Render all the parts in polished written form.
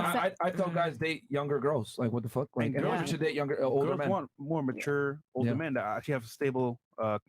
I tell guys date younger girls. Like, what the fuck? Like, and girls should date older men. Want more mature, older men that actually have stable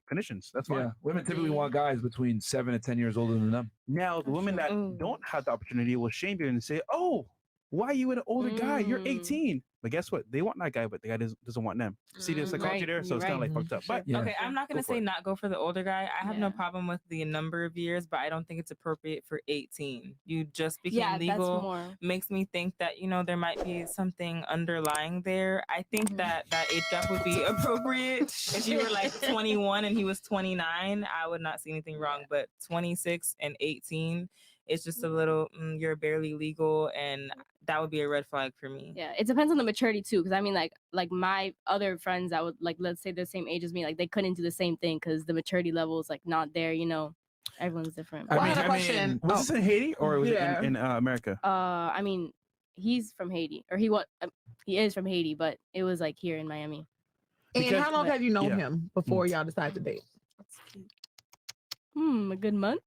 conditions. That's fine. Yeah, women typically want guys between 7 to 10 years older than them. Now, the women that don't have the opportunity will shame you and say, "Oh, why are you with an older guy? You're 18." But guess what? They want that guy, but the guy doesn't want them. See the psychology there? So it's kind of like fucked up. But okay, I'm not going to say not go for the older guy. I have no problem with the number of years, but I don't think it's appropriate for 18. You just became legal. Makes me think that, you know, there might be something underlying there. I think that age gap would be appropriate. If you were like 21 and he was 29, I would not see anything wrong. But 26 and 18, it's just a little, you're barely legal, and that would be a red flag for me. Yeah, it depends on the maturity too, because I mean, like my other friends that would like, let's say the same age as me, like they couldn't do the same thing because the maturity level is like not there. You know, everyone's different. I have a question. Was this in Haiti or was it in America? I mean, he's from Haiti, or he is from Haiti, but it was like here in Miami. And how long have you known him before y'all decided to date? A good month.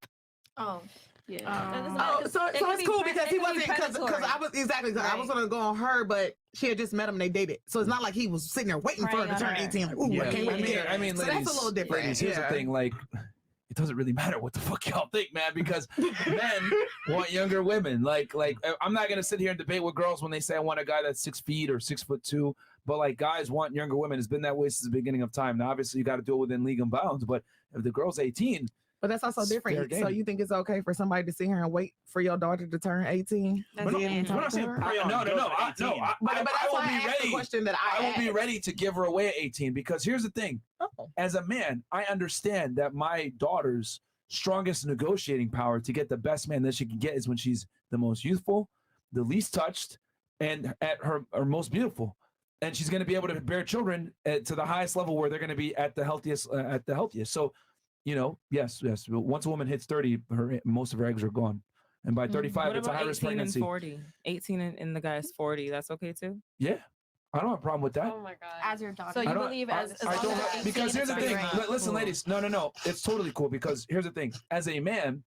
Oh. Yeah. So it's cool because he wasn't because I was I was gonna go on her, but she had just met him and they dated. So it's not like he was sitting there waiting for her to turn 18. Like, ooh, I can't wait. I mean, so ladies, that's a little different. Ladies, here's the thing, like, it doesn't really matter what the fuck y'all think, man, because men want younger women. Like I'm not gonna sit here and debate with girls when they say I want a guy that's 6 feet or 6'2", but like guys want younger women. It's been that way since the beginning of time. Now, obviously, you got to do it within legal bounds, but if the girl's 18. But that's also different. So you think it's okay for somebody to sit here and wait for your daughter to turn 18? No. I won't be ready. I won't be ready to give her away at 18 because here's the thing. As a man, I understand that my daughter's strongest negotiating power to get the best man that she can get is when she's the most youthful, the least touched, and at her most beautiful. And she's going to be able to bear children to the highest level where they're going to be at the healthiest. So, you know, yes. Once a woman hits 30, most of her eggs are gone, and by 35, it's a high risk pregnancy. 18 and the guy's 40. That's okay too. Yeah, I don't have a problem with that. Oh my god. As your daughter. So you believe as I don't because here's the thing. Listen, ladies. No. It's totally cool because here's the thing. As a man,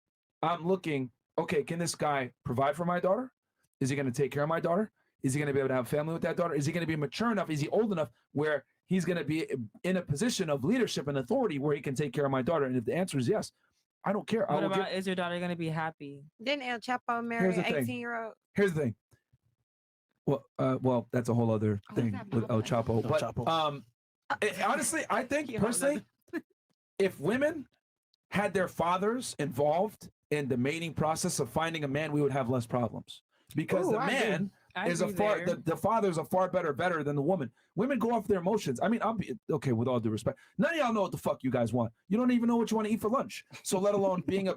I'm looking. Okay, can this guy provide for my daughter? Is he going to take care of my daughter? Is he going to be able to have a family with that daughter? Is he going to be mature enough? Is he old enough where he's going to be in a position of leadership and authority where he can take care of my daughter? And if the answer is yes, I don't care. What about, is your daughter going to be happy? Didn't El Chapo marry an 18-year-old? Here's the thing. Well, that's a whole other thing with El Chapo. But honestly, I think personally, if women had their fathers involved in the mating process of finding a man, we would have less problems because the man is the father is a far better than the woman. Women go off their emotions. I mean, I'll be okay with all due respect. None of y'all know what the fuck you guys want. You don't even know what you want to eat for lunch. So let alone picking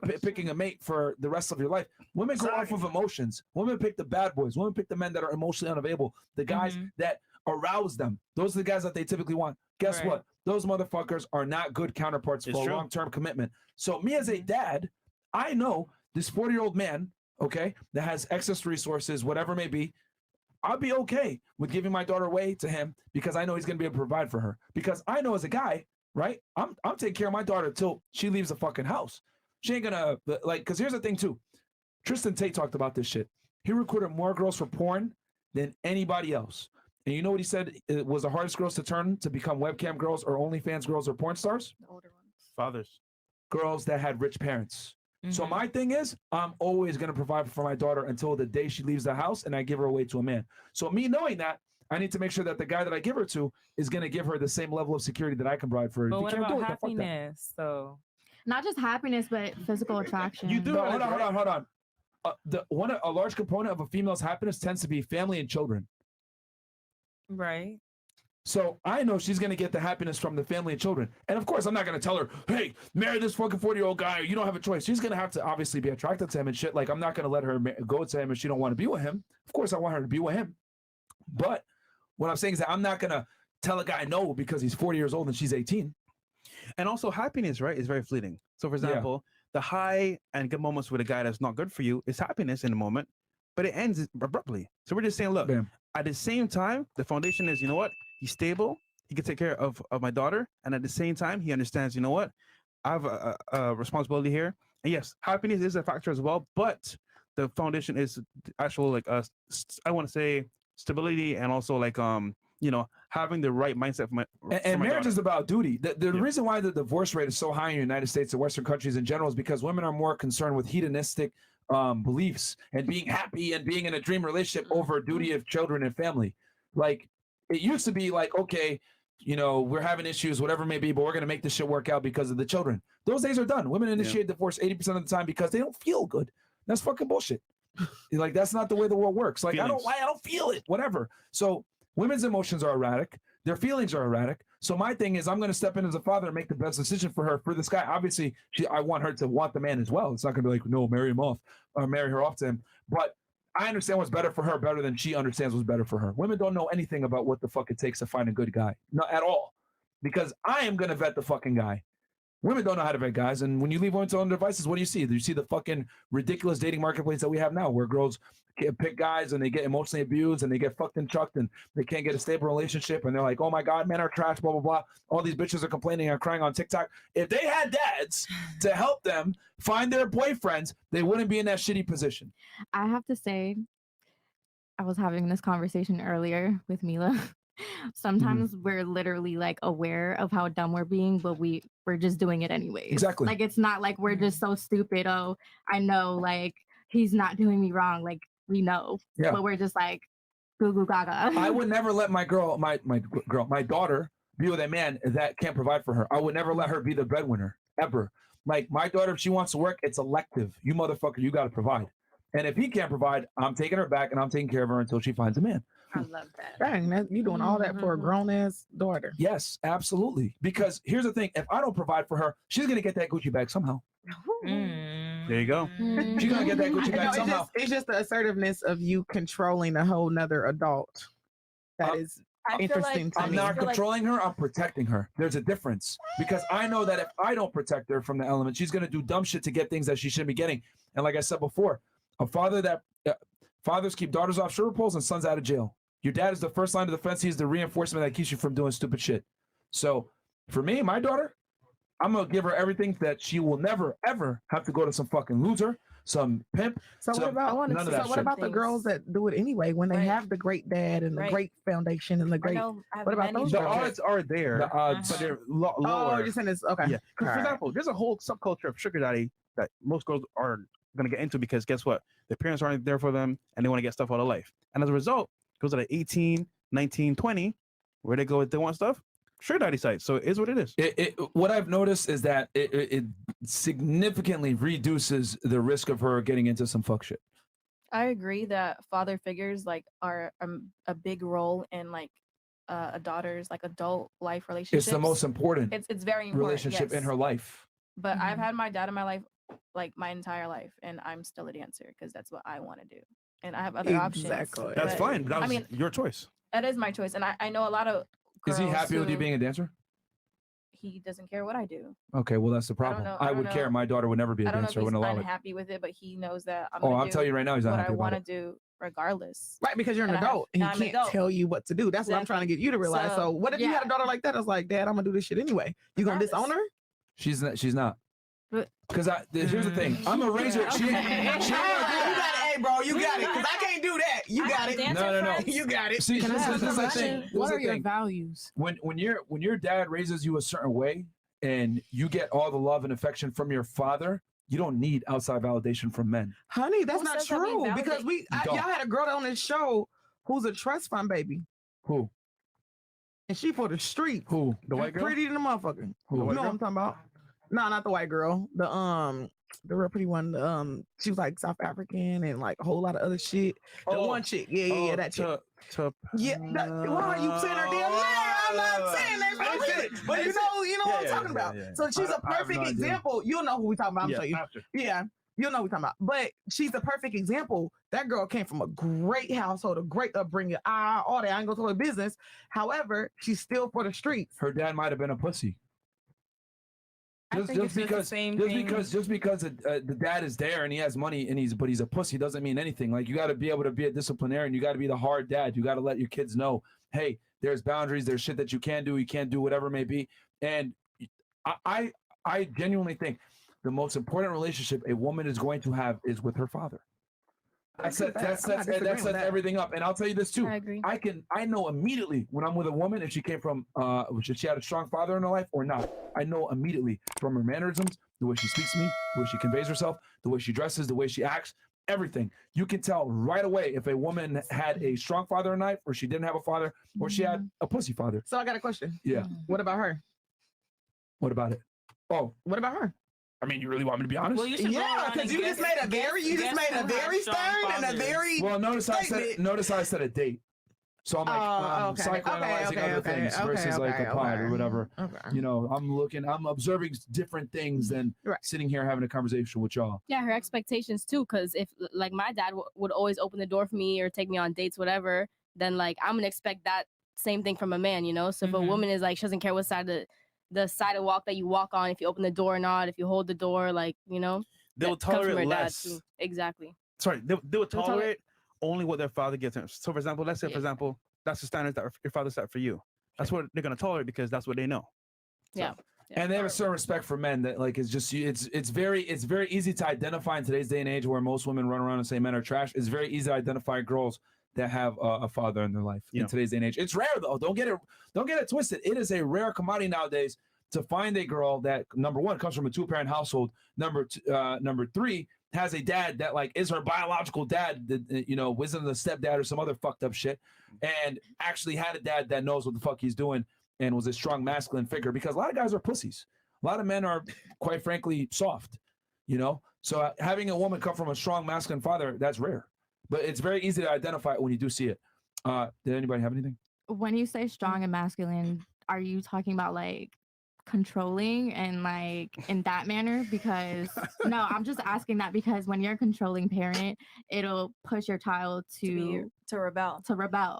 a mate for the rest of your life. Women go off of emotions. Women pick the bad boys. Women pick the men that are emotionally unavailable. The guys that arouse them. Those are the guys that they typically want. Guess what? Those motherfuckers are not good counterparts for a long-term commitment. So me as a dad, I know this 40-year-old man, okay, that has excess resources, whatever it may be, I'll be okay with giving my daughter away to him because I know he's going to be able to provide for her. Because I know as a guy, right, I'm taking care of my daughter till she leaves the fucking house. She ain't going to, like, because here's the thing, too. Tristan Tate talked about this shit. He recruited more girls for porn than anybody else. And you know what he said it was the hardest girls to turn to become webcam girls or OnlyFans girls or porn stars? The older ones. Fathers. Girls that had rich parents. So my thing is, I'm always going to provide for my daughter until the day she leaves the house and I give her away to a man. So me knowing that, I need to make sure that the guy that I give her to is going to give her the same level of security that I can provide for her. But what about happiness? So not just happiness, but physical attraction. You do. Hold on. A large component of a female's happiness tends to be family and children. Right. So I know she's going to get the happiness from the family and children. And of course, I'm not going to tell her, hey, marry this fucking 40-year-old guy or you don't have a choice. She's going to have to obviously be attracted to him and shit. Like, I'm not going to let her go to him if she don't want to be with him. Of course, I want her to be with him. But what I'm saying is that I'm not going to tell a guy no because he's 40 years old and she's 18. And also happiness, right, is very fleeting. So, for example, the high and good moments with a guy that's not good for you is happiness in the moment, but it ends abruptly. So we're just saying, look, at the same time, the foundation is, you know what? He's stable. He can take care of my daughter. And at the same time, he understands, you know what? I have a responsibility here. And yes, happiness is a factor as well. But the foundation is actual like I want to say stability and also like having the right mindset for my and marriage daughter. is about duty. The reason why the divorce rate is so high in the United States and Western countries in general is because women are more concerned with hedonistic beliefs and being happy and being in a dream relationship over duty of children and family. Like it used to be like, okay, we're having issues, whatever it may be, but we're going to make this shit work out because of the children. Those days are done. Women initiate divorce 80% of the time because they don't feel good. That's fucking bullshit. Like, that's not the way the world works. Like, I don't feel it, whatever. So women's emotions are erratic. Their feelings are erratic. So my thing is, I'm going to step in as a father and make the best decision for her, for this guy. Obviously, I want her to want the man as well. It's not going to be like, no, marry him off or marry her off to him. But I understand what's better for her better than she understands what's better for her. Women don't know anything about what the fuck it takes to find a good guy. Not at all. Because I am going to vet the fucking guy. Women don't know how to vet guys. And when you leave women to own devices, what do you see? You see the fucking ridiculous dating marketplace that we have now, where girls pick guys and they get emotionally abused and they get fucked and chucked and they can't get a stable relationship. And they're like, oh my God, men are trash, blah, blah, blah. All these bitches are complaining and crying on TikTok. If they had dads to help them find their boyfriends, they wouldn't be in that shitty position. I have to say, I was having this conversation earlier with Mila. Sometimes we're literally like aware of how dumb we're being, but we're just doing it anyways. Exactly. Like, it's not like we're just so stupid. Oh, I know, like, he's not doing me wrong. Like, we know, but we're just like goo goo gaga. I would never let my daughter be with a man that can't provide for her. I would never let her be the breadwinner ever. Like, my daughter, if she wants to work, it's elective. You motherfucker, you got to provide. And if he can't provide, I'm taking her back and I'm taking care of her until she finds a man. I love that. Dang, you doing all that for a grown ass daughter? Yes, absolutely. Because here's the thing: if I don't provide for her, she's gonna get that Gucci bag somehow. There you go. She's gonna get that Gucci bag somehow. It's just the assertiveness of you controlling a whole nother adult. That is interesting to me. I'm not controlling her. I'm protecting her. There's a difference, because I know that if I don't protect her from the element, she's gonna do dumb shit to get things that she shouldn't be getting. And like I said before, a father that fathers keep daughters off sugar poles and sons out of jail. Your dad is the first line of defense. He's the reinforcement that keeps you from doing stupid shit. So for me, my daughter, I'm going to give her everything that she will never, ever have to go to some fucking loser, some pimp. So what about the girls that do it anyway when they have the great dad and the great foundation and the great? What about those? The odds are there, but they're lower. Oh, you're saying it's okay. Yeah. For example, there's a whole subculture of sugar daddy that most girls are going to get into, because guess what? Their parents aren't there for them and they want to get stuff out of life. And as a result, goes at 18, 19, 20, where they go if they want stuff, sugar daddy sites. So it is what it is. What I've noticed is that it significantly reduces the risk of her getting into some fuck shit. I agree that father figures like are a big role in like a daughter's like adult life relationships. It's the most important. It's very important relationship in her life. But I've had my dad in my life like my entire life, and I'm still a dancer because that's what I want to do, and I have other options. That's fine. That was your choice. That is my choice, and I know a lot of girls. Is he happy with you being a dancer? He doesn't care what I do. Okay, well that's the problem. I would care. My daughter would never be a dancer. I wouldn't allow it. I'm happy with it, but he knows that I'm telling you right now, he's not happy what I about want to do regardless. Right, because you're an adult and he can't tell you what to do. That's what I'm trying to get you to realize. So what if you had a daughter like that? I was like, Dad, I'm gonna do this shit anyway. You gonna disown her? She's not. Because here's the thing, I'm a razor. You got it, hey bro, you got it. Because I can't do that. You got it. No. You got it. See, this is the thing. What are your values? When your dad raises you a certain way and you get all the love and affection from your father, you don't need outside validation from men. Honey, that's not true. Because y'all had a girl on this show who's a trust fund baby. Who? And she for the street. Who? The white girl? Pretty than the motherfucker. Who? You know what I'm talking about? No, not the white girl. The real pretty one. She was like South African and like a whole lot of other shit. The one chick, yeah, that chick. Why are you saying her damn name? I'm not saying that, but you know what I'm talking about. So she's a perfect example. You'll know who we talking about. I'm telling you. Yeah, you'll know what we're talking about. But she's a perfect example. That girl came from a great household, a great upbringing. All that. I ain't gonna tell her business. However, she's still for the streets. Her dad might have been a pussy. Just because the dad is there and he has money and he's a pussy doesn't mean anything. Like, you got to be able to be a disciplinarian. You got to be the hard dad. You got to let your kids know, hey, there's boundaries. There's shit that you can do. You can't do whatever it may be. And I genuinely think the most important relationship a woman is going to have is with her father. That sets everything up. And I'll tell you this too. I agree. I know immediately when I'm with a woman if she came from she had a strong father in her life or not. I know immediately from her mannerisms, the way she speaks to me, the way she conveys herself, the way she dresses, the way she acts, everything. You can tell right away if a woman had a strong father in life or she didn't have a father or she had a pussy father. So I got a question. Yeah. What about her? What about it? Oh, what about her? I mean, you really want me to be honest? Well, you should because you just made a very stern and a very. Well, notice how I said a date. So I'm like psychoanalyzing other things versus like a pod or whatever. Okay. You know, I'm observing different things than sitting here having a conversation with y'all. Yeah, her expectations too, because if like my dad would always open the door for me or take me on dates, whatever, then like I'm gonna expect that same thing from a man, you know. So if a woman is like she doesn't care what side of the sidewalk that you walk on, if you open the door or not, if you hold the door, like, you know, they'll tolerate less. Exactly. Sorry, they will tolerate only what their father gives them. So for example, let's say for example, that's the standards that your father set for you. That's what they're gonna tolerate because that's what they know. So. Yeah. And they have a certain respect for men that like it's just it's very easy to identify in today's day and age where most women run around and say men are trash. It's very easy to identify girls that have a father in their life in today's day and age. It's rare though. Don't get it twisted. It is a rare commodity nowadays to find a girl that number one comes from a 2-parent household. Number 3 has a dad that like is her biological dad, that, you know, wasn't the stepdad or some other fucked up shit, and actually had a dad that knows what the fuck he's doing and was a strong masculine figure. Because a lot of guys are pussies. A lot of men are, quite frankly, soft. You know, so having a woman come from a strong masculine father, that's rare. But it's very easy to identify when you do see it. Did anybody have anything? When you say strong and masculine, are you talking about like controlling and like in that manner? Because no, I'm just asking that because when you're a controlling parent, it'll push your child to rebel.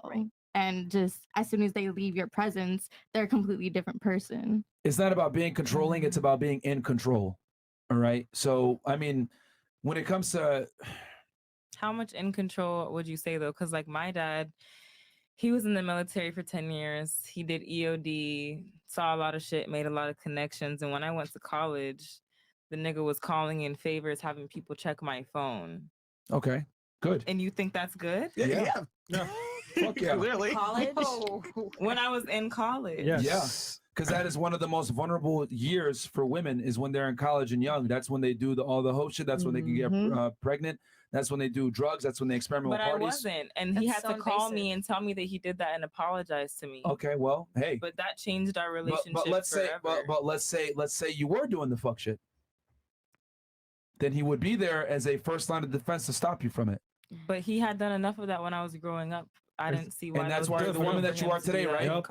Right. And just as soon as they leave your presence, they're a completely different person. It's not about being controlling, it's about being in control. All right. So I mean, when it comes to how much in control would you say though? Because like my dad, he was in the military for 10 years. He did EOD, saw a lot of shit, made a lot of connections. And when I went to college, the nigga was calling in favors, having people check my phone. Okay, good. And you think that's good? Yeah. Fuck yeah. Clearly. College? When I was in college. Yes. Yeah. Because that is one of the most vulnerable years for women is when they're in college and young. That's when they do all the whole shit. That's when they can get pregnant. That's when they do drugs. That's when they experiment with parties. But I wasn't. And he had to call me and tell me that he did that and apologize to me. Okay, well, hey. But that changed our relationship but let's forever. say, let's say you were doing the fuck shit. Then he would be there as a first line of defense to stop you from it. But he had done enough of that when I was growing up. I didn't see why. And that's why you're the woman that you are today, right?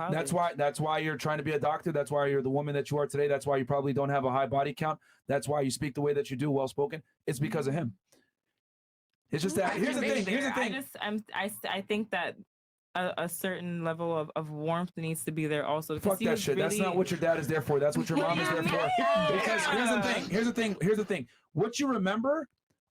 That's why you're trying to be a doctor. That's why you're the woman that you are today. That's why you probably don't have a high body count. That's why you speak the way that you do, well spoken. It's because of him. It's just that. Here's the thing. I think that a certain level of warmth needs to be there also. Fuck that shit. That's not what your dad is there for. That's what your mom is there for. Because here's the thing. What you remember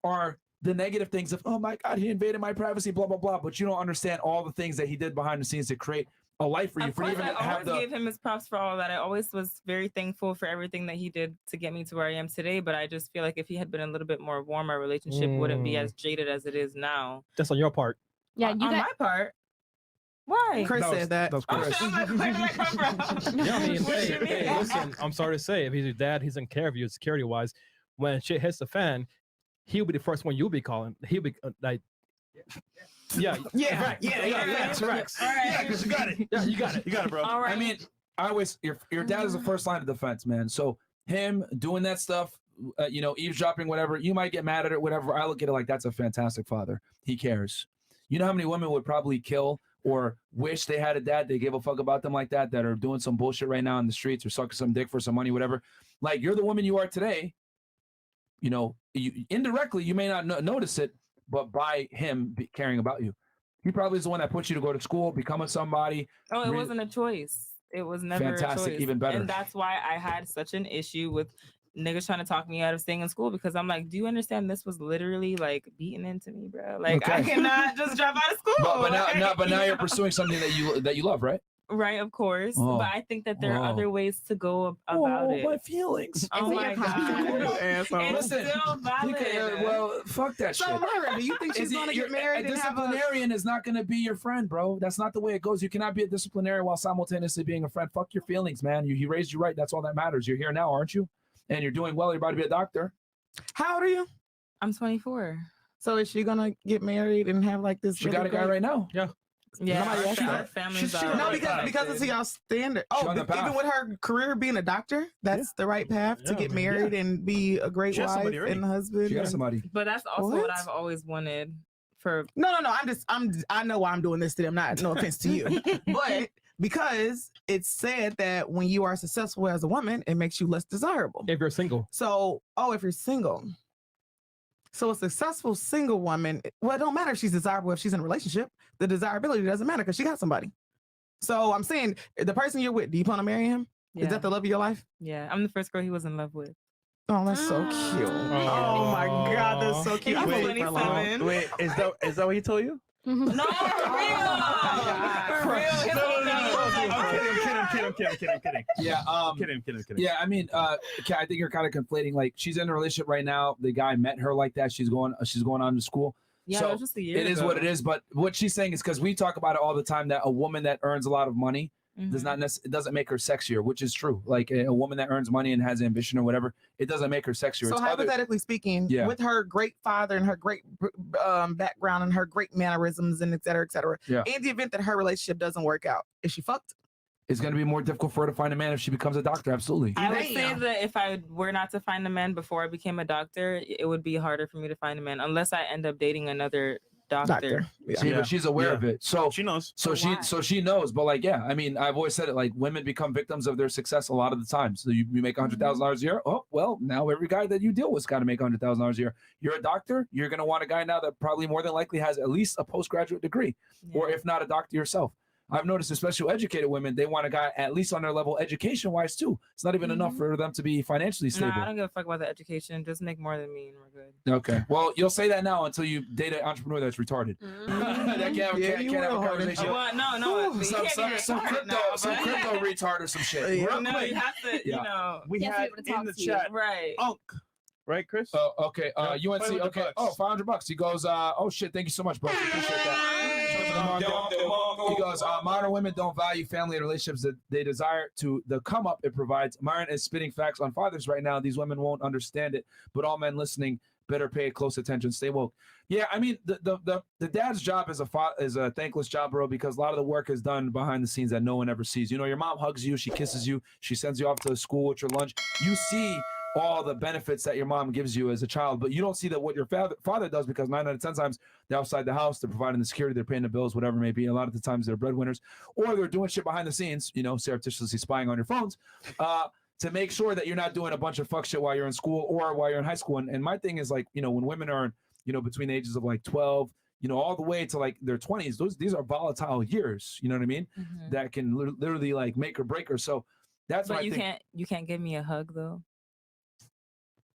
are the negative things of, oh my God, he invaded my privacy, blah, blah, blah. But you don't understand all the things that he did behind the scenes to create a life for you. Of course, I always gave him his props for all that. I always was very thankful for everything that he did to get me to where I am today. But I just feel like if he had been a little bit more warm, our relationship wouldn't be as jaded as it is now. That's on your part. Yeah, on my part. Why? Chris said that. That's Chris. Yeah, I mean, hey, listen, I'm sorry to say, if he's your dad, he's in care of you security-wise. When shit hits the fan, he'll be the first one you'll be calling. He'll be like, yeah, right. Yeah, correct. Yeah, because you got it. Yeah, you got it, bro. All right. I mean, I always your dad is the first line of defense, man. So him doing that stuff, you know, eavesdropping, whatever. You might get mad at it, whatever. I look at it like that's a fantastic father. He cares. You know how many women would probably kill or wish they had a dad they gave a fuck about them like that are doing some bullshit right now in the streets or sucking some dick for some money, whatever. Like you're the woman you are today. You know, indirectly, you may not notice it, but by him caring about you. He probably is the one that put you to go to school, become a somebody. Oh, it wasn't a choice. It was never fantastic, a choice. even better. And that's why I had such an issue with niggas trying to talk me out of staying in school, because I'm like, do you understand this was literally like beaten into me, bro? Like I cannot just drop out of school. But now you're pursuing something that you love, right? Right, of course. But I think that there are other ways to go about it. My feelings. Oh my God. Listen, still valid. well, fuck that shit. So, Myron, do you think she's going to get married A and have disciplinarian is not going to be your friend, bro. That's not the way it goes. You cannot be a disciplinarian while simultaneously being a friend. Fuck your feelings, man. He raised you right. That's all that matters. You're here now, aren't you? And you're doing well. You're about to be a doctor. How old are you? I'm 24. So is she gonna get married and have like this? She got a guy right now. Yeah. Yeah, our families are no, because it's y'all standard. Oh, even with her career being a doctor, that's the right path to get married and be a great wife and husband. She has somebody. But that's also what I've always wanted. For no. I know why I'm doing this today. I'm not. No offense to you, but because it's said that when you are successful as a woman, it makes you less desirable. If you're single. So, if you're single. So a successful single woman, well, it don't matter if she's desirable if she's in a relationship. The desirability doesn't matter because she got somebody. So I'm saying the person you're with, do you plan to marry him? Yeah. Is that the love of your life? Yeah, I'm the first girl he was in love with. Oh, that's so cute. Oh my God, that's so cute. Wait, is that what he told you? No, for real. I'm kidding. Yeah, kidding. Yeah, I mean, I think you're kind of conflating. Like, she's in a relationship right now. The guy met her like that. She's going on to school. Yeah, so it was just a year It is ago. what it is. But what she's saying is because we talk about it all the time that a woman that earns a lot of money it doesn't make her sexier, which is true. Like a woman that earns money and has ambition or whatever, it doesn't make her sexier. So hypothetically speaking, with her great father and her great background and her great mannerisms and et cetera, in the event that her relationship doesn't work out, is she fucked? It's going to be more difficult for her to find a man if she becomes a doctor. Absolutely. I would say that if I were not to find a man before I became a doctor, it would be harder for me to find a man unless I end up dating another doctor. See, but she's aware of it, so she knows. So she knows. But like, yeah, I mean, I've always said it. Like, women become victims of their success a lot of the time. So you make $100,000 a year. Oh well, now every guy that you deal with has got to make $100,000 a year. You're a doctor. You're gonna want a guy now that probably more than likely has at least a postgraduate degree, or if not a doctor yourself. I've noticed, especially educated women, they want a guy at least on their level education-wise too. It's not even enough for them to be financially stable. No, I don't give a fuck about the education. Just make more than me and we're good. Okay. Well, you'll say that now until you date an entrepreneur that's retarded. That can't have a conversation. Well, no. Some crypto retard or some shit. You have to, you know. We had in the chat. Right. Right, Chris? Oh, okay. UNC. Okay. Oh, $500. He goes, oh shit, thank you so much, bro. Appreciate that. He goes, modern women don't value family and relationships that they desire to the come up it provides. Myron is spitting facts on fathers right now. These women won't understand it, but all men listening better pay close attention. Stay woke. Yeah, I mean, the dad's job is a thankless job, bro, because a lot of the work is done behind the scenes that no one ever sees. You know, your mom hugs you, she kisses you, she sends you off to school with your lunch. You see all the benefits that your mom gives you as a child, but you don't see that what your father does, because 9 out of 10 times they're outside the house, they're providing the security, they're paying the bills, whatever it may be. A lot of the times they're breadwinners, or they're doing shit behind the scenes, you know, surreptitiously spying on your phones to make sure that you're not doing a bunch of fuck shit while you're in school or while you're in high school. And my thing is, like, you know, when women are, you know, between the ages of like 12, you know, all the way to like their 20s, these are volatile years, you know what I mean? That can literally like make or break her. So that's but you can't give me a hug though.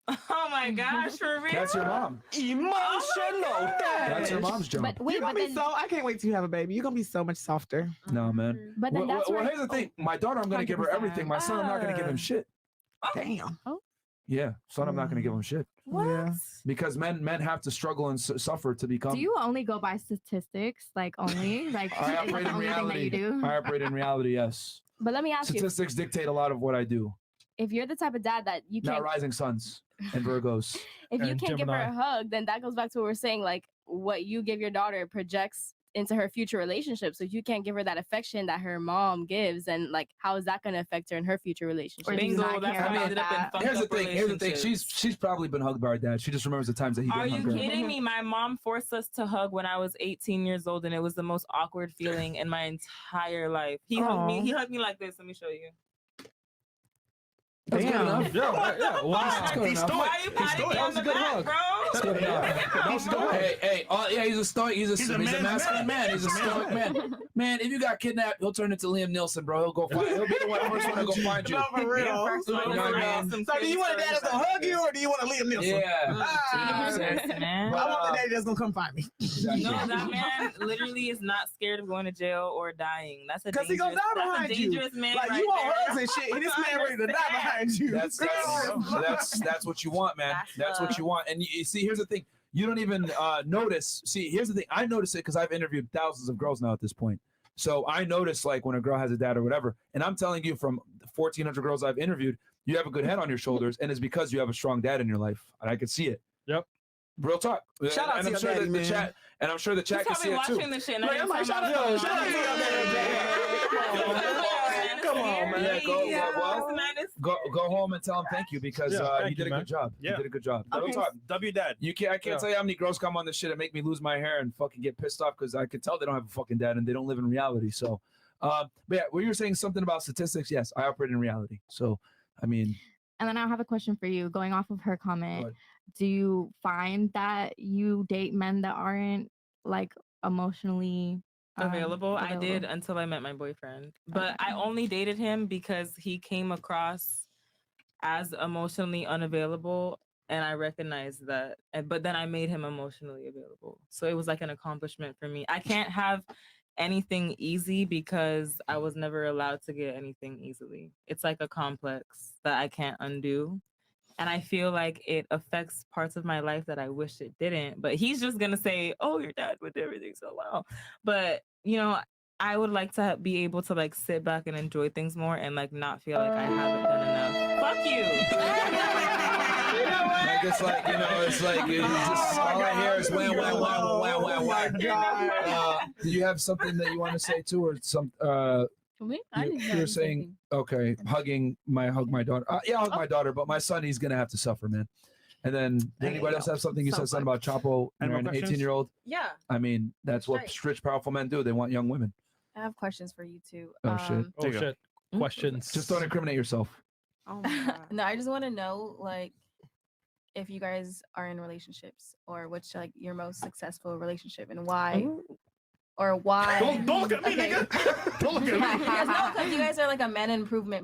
Oh my gosh, for real? That's your mom. Emotional. That's your mom's job. You're gonna be I can't wait till you have a baby. You're gonna be so much softer. No, man. But then well, here's the thing. My daughter, I'm gonna give her everything. My son, I'm not gonna give him shit. Damn. Yeah, son, I'm not gonna give him shit. What? Yeah. Because men have to struggle and suffer to become. Do you only go by statistics? Like only? Like I is that operate the in only thing that reality. you do? I operate in reality. Yes. But let me ask you, Statistics dictate a lot of what I do. if you're the type of dad that you Not can't, rising suns and Virgos. if you And can't give her Gemini. a hug, then that goes back to what we're saying. Like what you give your daughter projects into her future relationship. So if you can't give her that affection that her mom gives, then like how is that going to affect her in her future relationship? Or do you not Bingo, that's care how I about ended up in that? fucked Here's the up thing. Here's the thing. relationships. She's probably been hugged by her dad. She just remembers the times that he Are didn't you hug her. kidding me? My mom forced us to hug when I was 18 years old, and it was the most awkward feeling in my entire life. He hugged me. He hugged me like this. Let me show you. That's good enough. Yeah. Wow. That's good enough. Why are you patting me on the back, bro? It's good enough. Hey, yeah, he's a stoic. He's a masculine man. He's a stoic man. Man, if you got kidnapped, he'll turn into Liam Neeson, bro. He'll go find. He'll be the first one to go find you. No, for real. You know what I mean? So do you want a dad that's gonna hug you, or do you want to Liam Neeson? Yeah. Man. I want the daddy that's gonna come find me. No, that man literally is not scared of going to jail or dying. That's a Because he gonna die behind you. Man Like right you want there. hugs and shit, and this man ready to die behind you. That's what you want, man. That's what you want. And you see, here's the thing. You don't even notice. See, here's the thing. I notice it because I've interviewed thousands of girls now at this point. So I notice like when a girl has a dad or whatever. And I'm telling you, from 1,400 girls I've interviewed, you have a good head on your shoulders, and it's because you have a strong dad in your life. And I can see it. Yep. Real talk. Shout out and to I'm your sure daddy, the chat, and I'm sure the chat can see it too. This shit, Like, I'm like, shout out to your daddy. Come on, man. Yeah, go home and tell him thank you because you did a good job. You did a good job. Okay. W dad. I can't tell you how many girls come on this shit and make me lose my hair and fucking get pissed off because I can tell they don't have a fucking dad and they don't live in reality. So, but yeah, when you were saying something about statistics, yes, I operate in reality. So, I mean. And then I have a question for you. Going off of her comment, do you find that you date men that aren't like emotionally available? I did until I met my boyfriend, but I only dated him because he came across as emotionally unavailable, and I recognized that. But then I made him emotionally available, so it was like an accomplishment for me. I can't have anything easy because I was never allowed to get anything easily. It's like a complex that I can't undo. And I feel like it affects parts of my life that I wish it didn't. But he's just going to say, oh, your dad would do everything so well. But, you know, I would like to be able to like sit back and enjoy things more and like not feel like I haven't done enough. Fuck you. You know what? Like it's like, you know, it's like you just all I hear is wham. Do you have something that you want to say too, or some? For me, You're saying okay, hug my daughter. Yeah, I'll hug my daughter, but my son, he's gonna have to suffer, man. And then did anybody else have something? You said something about Chapo and an 18-year-old. Yeah. I mean, that's what rich, powerful men do. They want young women. I have questions for you too. Oh shit! Oh shit! Questions. Just don't incriminate yourself. Oh my God. No, I just want to know like if you guys are in relationships or what's like your most successful relationship and why. Or why? Don't look at me, nigga. Don't look at me. Because you guys are like a man improvement